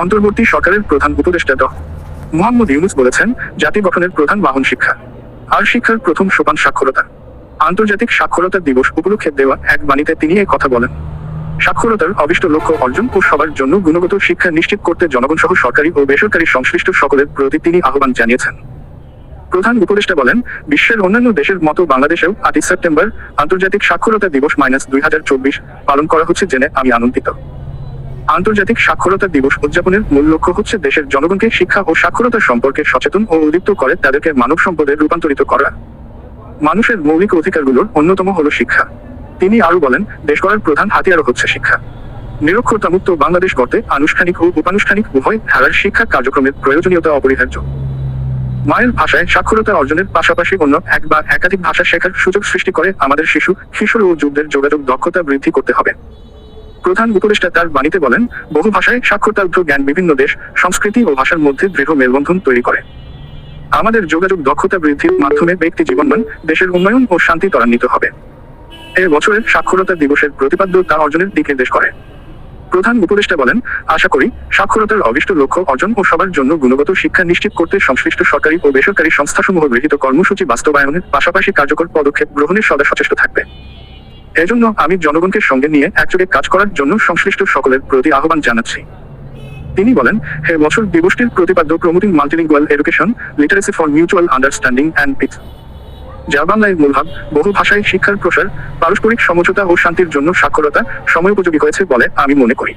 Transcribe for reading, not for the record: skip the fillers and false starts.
অন্তর্বর্তী সরকারের প্রধান উপদেষ্টা ড. মোহাম্মদ ইউনূস বলেছেন, জাতি গঠনের প্রধান বাহন শিক্ষা, আর শিক্ষার প্রথম সোপান সাক্ষরতা। আন্তর্জাতিক সাক্ষরতা দিবস উপলক্ষে দেওয়া এক বাণীতে তিনি এই কথা বলেন। সাক্ষরতার অভিষ্ট লক্ষ্য অর্জন ও সবার জন্য গুণগত শিক্ষা নিশ্চিত করতে জনগণসহ সরকারি ও বেসরকারি সংশ্লিষ্ট সকলের প্রতি তিনি আহ্বান জানিয়েছেন। প্রধান উপদেষ্টা বলেন, বিশ্বের অন্যান্য দেশের মতো বাংলাদেশেও 8 সেপ্টেম্বর আন্তর্জাতিক সাক্ষরতা দিবস -2024 পালন করা হচ্ছে জেনে আমি আনন্দিত। আন্তর্জাতিক সাক্ষরতা দিবস উদযাপনের মূল লক্ষ্য হচ্ছে দেশের জনগণকে শিক্ষা ও সাক্ষরতা সম্পর্কে সচেতন ও উদ্দীপ্ত করে তাদেরকে মানব সম্পদে রূপান্তরিত করা। মানুষের মৌলিক অধিকারগুলোর অন্যতম হলো শিক্ষা। তিনি আরও বলেন, দেশ গড়ার প্রধান হাতিয়ারও হচ্ছে শিক্ষা। নিরক্ষরতামুক্ত বাংলাদেশ গড়তে আনুষ্ঠানিক ও উপানুষ্ঠানিক উভয় ধারার শিক্ষা কার্যক্রমের প্রয়োজনীয়তা অপরিহার্য। মায়ের ভাষায় সাক্ষরতা অর্জনের পাশাপাশি অন্য এক বা একাধিক ভাষা শেখার সুযোগ সৃষ্টি করে আমাদের শিশু, কিশোর ও যুবদের যোগাযোগ দক্ষতা বৃদ্ধি করতে হবে। প্রধান উপদেষ্টা তার বাণীতে বলেন, বহু ভাষায় সাক্ষরতার্থ জ্ঞান বিভিন্ন দেশ, সংস্কৃতি ও ভাষার মধ্যে দৃঢ় মেলবন্ধন তৈরি করে। আমাদের যোগাযোগ দক্ষতা বৃদ্ধির মাধ্যমে ব্যক্তি জীবনমান, দেশের উন্নয়ন ও শান্তি ত্বরান্বিত হবে। এ বছরের সাক্ষরতা দিবসের প্রতিপাদ্য তা অর্জনের দিকে দেশ করে। প্রধান উপদেষ্টা বলেন, আশা করি সাক্ষরতার অভিষ্ট লক্ষ্য অর্জন ও সবার জন্য গুণগত শিক্ষা নিশ্চিত করতে সংশ্লিষ্ট সরকারি ও বেসরকারি সংস্থাসমূহ গৃহীত কর্মসূচি বাস্তবায়নের পাশাপাশি কার্যকর পদক্ষেপ গ্রহণের সদা সচেষ্ট থাকবে। এজন্য আমি জনগণকে সঙ্গে নিয়ে একযোগে কাজ করার জন্য সংশ্লিষ্ট সকলের প্রতি আহ্বান জানাচ্ছি। তিনি বলেন, হে বছর দিবসটির প্রতিপাদ্য promoting multilingual education, literacy for mutual understanding and piece, যা বাংলায় মূলভাব, বহু ভাষায় শিক্ষার প্রসার, পারস্পরিক সমঝোতা ও শান্তির জন্য সাক্ষরতা সময়োপযোগী হয়েছে বলে আমি মনে করি।